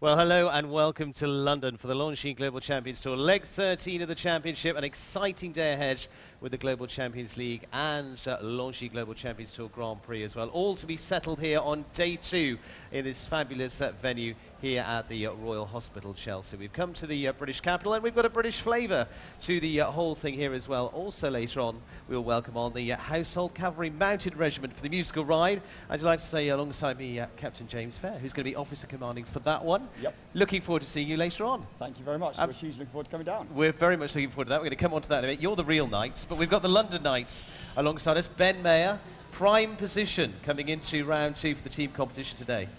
Well, hello and welcome to London for the Longines Global Champions Tour. Leg 13 of the championship, an exciting day ahead with the Global Champions League and Longines Global Champions Tour Grand Prix as well. All to be settled here on day 2 in this fabulous venue here at the Royal Hospital, Chelsea. We've come to the British capital and we've got a British flavour to the whole thing here as well. Also later on, we'll welcome on the Household Cavalry Mounted Regiment for the musical ride. I'd like to say alongside me, Captain James Fair, who's going to be officer commanding for that one. Yep. Looking forward to seeing you later on. Thank you very much. We're hugely looking forward to coming down. We're very much looking forward to that. We're going to come on to that in a minute. You're the real knights, but we've got the London Knights alongside us. Ben Mayer, prime position coming into round 2 for the team competition today.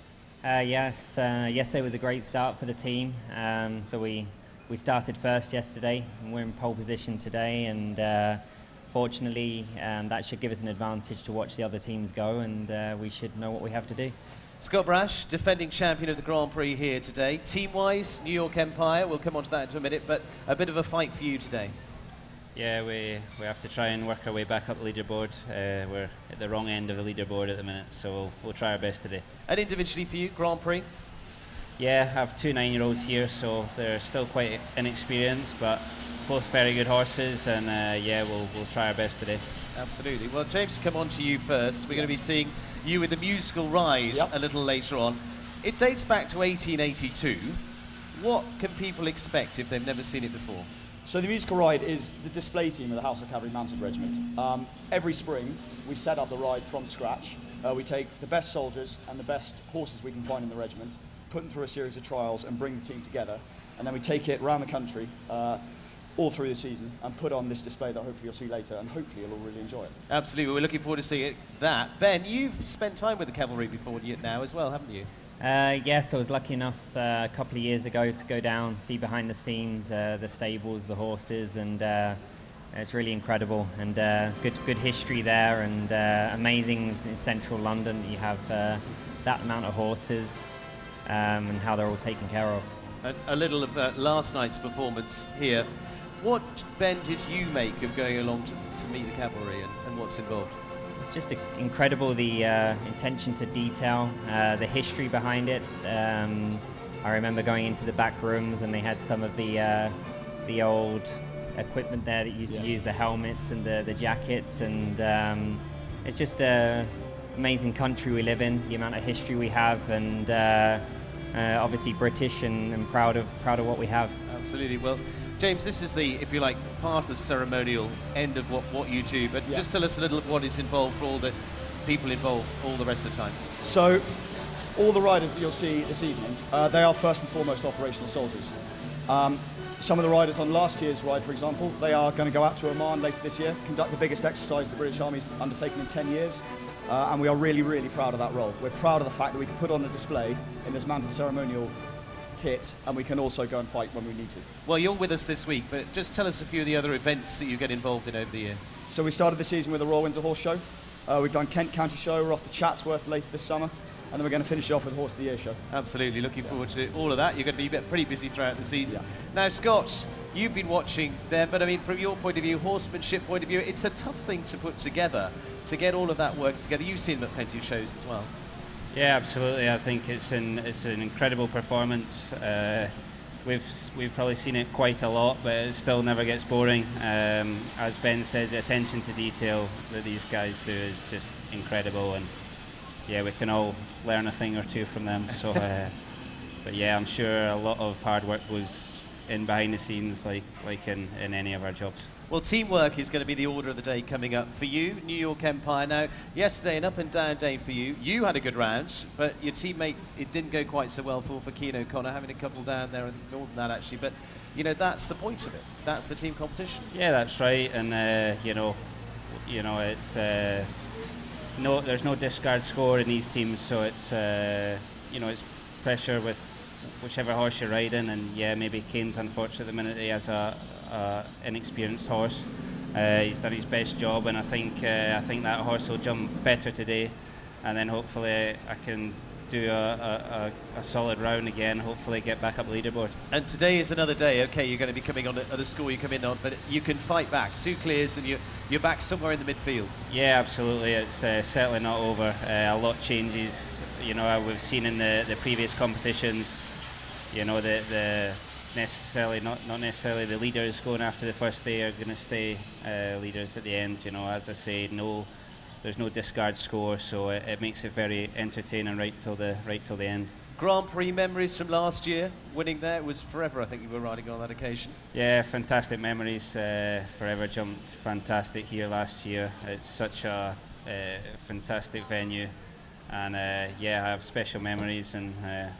Yes, yesterday was a great start for the team. So we started first yesterday, and we're in pole position today. And fortunately, that should give us an advantage to watch the other teams go, and we should know what we have to do. Scott Brash, defending champion of the Grand Prix here today. Team-wise, New York Empire, we'll come on to that in a minute, but a bit of a fight for you today. Yeah, we have to try and work our way back up the leaderboard. We're at the wrong end of the leaderboard at the minute, so we'll try our best today. And individually for you, Grand Prix? Yeah, I have 2 9-year-olds here, so they're still quite inexperienced, but both very good horses, and yeah, we'll try our best today. Absolutely. Well, James, come on to you first. We're going to be seeing you with the musical ride a little later on. It dates back to 1882. What can people expect if they've never seen it before? So the musical ride is the display team of the Household Cavalry Mounted Regiment. Every spring, we set up the ride from scratch. We take the best soldiers and the best horses we can find in the regiment, put them through a series of trials and bring the team together. And then we take it around the country all through the season and put on this display that hopefully you'll see later, and hopefully you'll all really enjoy it. Absolutely, we're looking forward to seeing that. Ben, you've spent time with the cavalry before now as well, haven't you? Yes, I was lucky enough a couple of years ago to go down, see behind the scenes, the stables, the horses, and it's really incredible. And good history there, and amazing in central London that you have that amount of horses and how they're all taken care of. A little of last night's performance here. What, Ben, did you make of going along to meet the cavalry and what's involved? It's just incredible, the attention to detail, the history behind it. I remember going into the back rooms and they had some of the old equipment there that used to use the helmets and the jackets, and it's just an amazing country we live in, the amount of history we have, and obviously British and proud of what we have. Absolutely. Well, James, this is the, if you like, part of the ceremonial end of what you do, but just tell us a little of what is involved for all the people involved all the rest of the time. So all the riders that you'll see this evening, they are first and foremost operational soldiers. Some of the riders on last year's ride, for example, they are going to go out to Oman later this year, conduct the biggest exercise the British Army's undertaken in 10 years. And we are really, really proud of that role. We're proud of the fact that we can put on a display in this mounted ceremonial kit, and we can also go and fight when we need to. Well, you're with us this week, but just tell us a few of the other events that you get involved in over the year. So we started the season with the Royal Windsor Horse Show. We've done Kent County Show, we're off to Chatsworth later this summer, and then we're going to finish it off with the Horse of the Year show. Absolutely, looking forward to all of that. You're going to be pretty busy throughout the season. Now, Scott, you've been watching them, but I mean, from your point of view, horsemanship point of view, it's a tough thing to put together, to get all of that work together. You've seen them at plenty of shows as well. Yeah, absolutely. I think it's an incredible performance. We've probably seen it quite a lot, but it still never gets boring. As Ben says, the attention to detail that these guys do is just incredible, and yeah, we can all learn a thing or two from them. So, but yeah, I'm sure a lot of hard work goes in behind the scenes, like in any of our jobs. Well, teamwork is going to be the order of the day coming up for you, New York Empire. Now, yesterday, an up and down day for you. You had a good round, but your teammate, it didn't go quite so well for Keane O'Connor, having a couple down there, and more than that, actually. But, you know, that's the point of it. That's the team competition. Yeah, that's right. And, you know, it's there's no discard score in these teams, so it's, you know, it's pressure with whichever horse you're riding. And, yeah, maybe Kane's unfortunate at the minute. He has a inexperienced horse. He's done his best job, and I think that horse will jump better today, and then hopefully I can do a solid round again, hopefully get back up the leaderboard. And today is another day. Okay, you're going to be coming on at the score you come in on, but you can fight back. 2 clears and you're back somewhere in the midfield. Yeah, absolutely. It's certainly not over. A lot changes, you know, we've seen in the previous competitions. you know, the necessarily not necessarily the leaders going after the first day are going to stay leaders at the end. You know, as I say, there's no discard score, so it makes it very entertaining right till the end. Grand Prix memories from last year, winning there. It was forever, I think you were riding on that occasion. Yeah, fantastic memories. Forever jumped fantastic here last year. It's such a fantastic venue, and yeah, I have special memories, and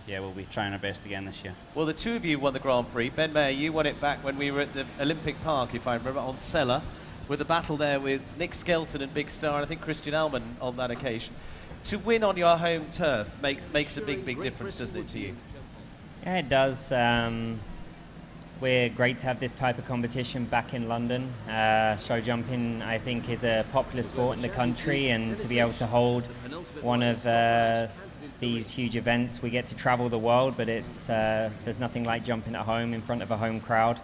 yeah, we'll be trying our best again this year. Well, the two of you won the Grand Prix. Ben Mayer, you won it back when we were at the Olympic Park, if I remember, on Sella, with a battle there with Nick Skelton and Big Star, and I think Christian Alman on that occasion. To win on your home turf makes a big difference, doesn't it, to you? Yeah, it does. We're great to have this type of competition back in London. Show jumping, I think, is a popular sport in the country, and to be able to hold one of these huge events, we get to travel the world, but it's there's nothing like jumping at home in front of a home crowd.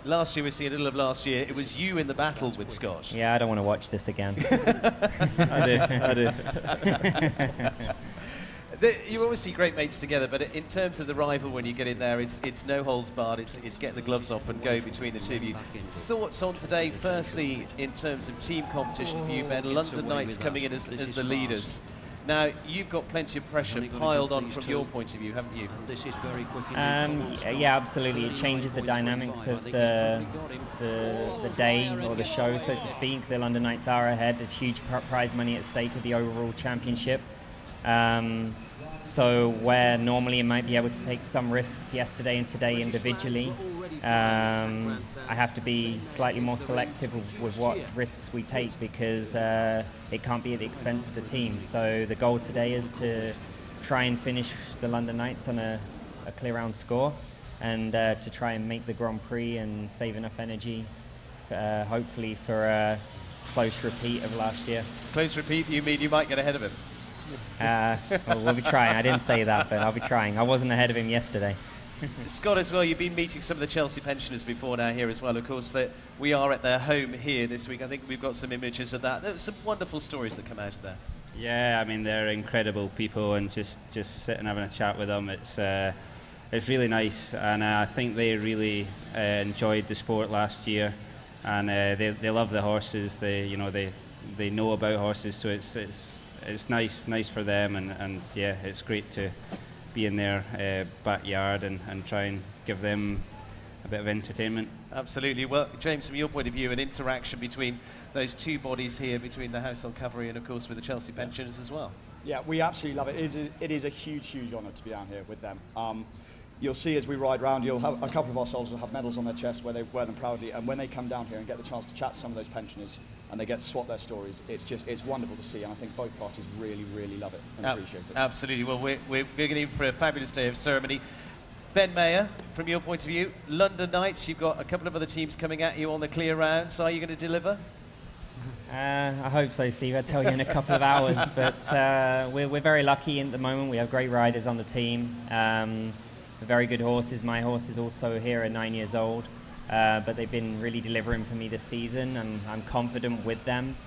Last year, we see a little of last year, it was you in the battle with Scott. Yeah, I don't want to watch this again. I do. You always see great mates together, but in terms of the rival, when you get in there, it's no holds barred, it's get the gloves off and go between the two of you. Thoughts on today, firstly, in terms of team competition for you, Ben? London Knights coming in as the leaders. Now, you've got plenty of pressure piled on from your point of view, haven't you? Yeah, absolutely. It changes the dynamics of the day or the show, so to speak. The London Knights are ahead. There's huge prize money at stake with the overall championship. So where normally it might be able to take some risks yesterday and today individually, I have to be slightly more selective with what risks we take, because it can't be at the expense of the team. So the goal today is to try and finish the London Knights on a clear round score, and to try and make the Grand Prix and save enough energy, hopefully for a close repeat of last year. Close repeat, you mean you might get ahead of him? Well, we'll be trying. I didn't say that, but I'll be trying. I wasn't ahead of him yesterday. Scott, as well, you've been meeting some of the Chelsea pensioners before now here as well. Of course, that we are at their home here this week. I think we've got some images of that. There's some wonderful stories that come out of there. Yeah, I mean, they're incredible people, and just sitting having a chat with them, it's really nice, and I think they really enjoyed the sport last year, and they love the horses. They know about horses, so it's nice for them, and yeah, it's great to be in their backyard and try and give them a bit of entertainment. Absolutely. Well, James, from your point of view, an interaction between those two bodies here, between the Household Cavalry and, of course, with the Chelsea pensioners as well. Yeah, we absolutely love it. It is a huge honour to be down here with them. You'll see as we ride round, you'll have a couple of our soldiers will have medals on their chest where they wear them proudly, and when they come down here and get the chance to chat to some of those pensioners and they get to swap their stories, it's wonderful to see, and I think both parties really love it and appreciate it. Absolutely. Well, we're going in for a fabulous day of ceremony. Ben Mayer, from your point of view, London Knights, you've got a couple of other teams coming at you on the clear rounds. Are you going to deliver? I hope so, Steve. I'll tell you in a couple of hours, but we're very lucky at the moment. We have great riders on the team. Very good horses. My horse is also here at 9 years old, but they've been really delivering for me this season, and I'm confident with them.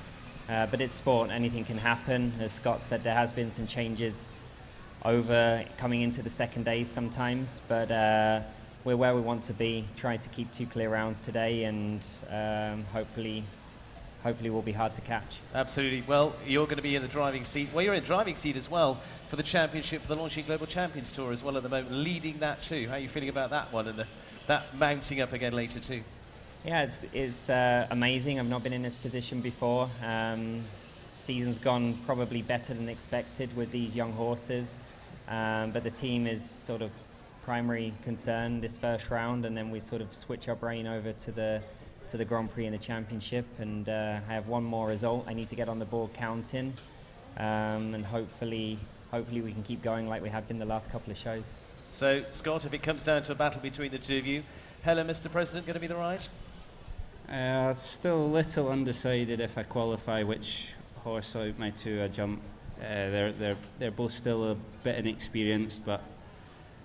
But it's sport, anything can happen. As Scott said, there has been some changes over coming into the second day sometimes, but we're where we want to be. Trying to keep 2 clear rounds today, and hopefully will be hard to catch. Absolutely. Well, you're going to be in the driving seat. Well, you're in the driving seat as well for the championship, for the Longines Global Champions Tour as well at the moment, leading that too. How are you feeling about that one and that mounting up again later too? Yeah, it's amazing. I've not been in this position before. Season's gone probably better than expected with these young horses, but the team is sort of primary concern this first round, and then we sort of switch our brain over to the Grand Prix and the championship, and I have one more result I need to get on the board counting, and hopefully we can keep going like we have been the last couple of shows. So, Scott, if it comes down to a battle between the two of you, Helen, Mr. President, going to be the ride? Still a little undecided if I qualify which horse out my two I jump. They're both still a bit inexperienced, but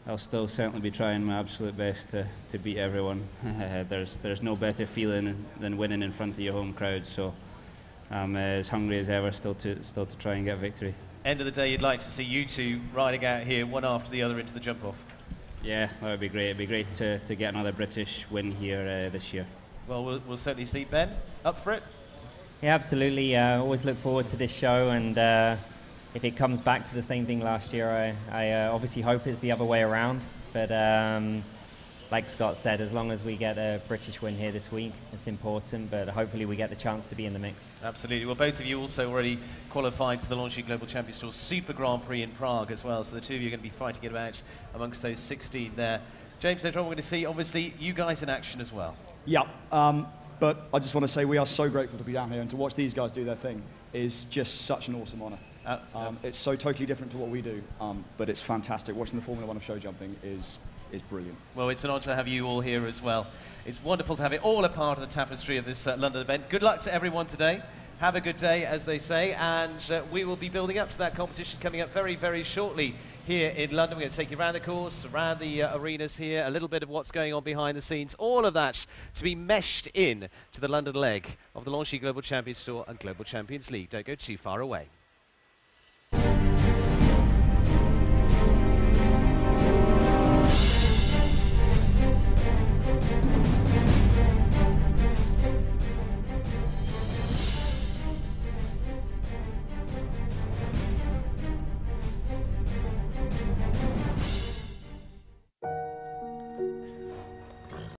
I'll still certainly be trying my absolute best to beat everyone. There's no better feeling than winning in front of your home crowd, so I'm as hungry as ever still to try and get victory. End of the day, you'd like to see you two riding out here, one after the other, into the jump-off? Yeah, that would be great. It'd be great to get another British win here this year. Well, we'll certainly see. Ben, up for it? Yeah, absolutely. Always look forward to this show, and if it comes back to the same thing last year, I obviously hope it's the other way around. But like Scott said, as long as we get a British win here this week, it's important, but hopefully we get the chance to be in the mix. Absolutely. Well, both of you also already qualified for the Longines Global Champions Tour Super Grand Prix in Prague as well, so the two of you are going to be fighting it out amongst those 16 there. James, later on we're going to see, obviously, you guys in action as well. Yeah, but I just want to say we are so grateful to be down here, and to watch these guys do their thing is just such an awesome honour. It's so totally different to what we do, but it's fantastic. Watching the Formula 1 of show jumping is brilliant. Well, it's an honour to have you all here as well. It's wonderful to have it all a part of the tapestry of this London event. Good luck to everyone today. Have a good day, as they say, and we will be building up to that competition coming up very, very shortly here in London. We're going to take you around the course, around the arenas here, a little bit of what's going on behind the scenes, all of that to be meshed in to the London leg of the Longines Global Champions Tour and Global Champions League. Don't go too far away.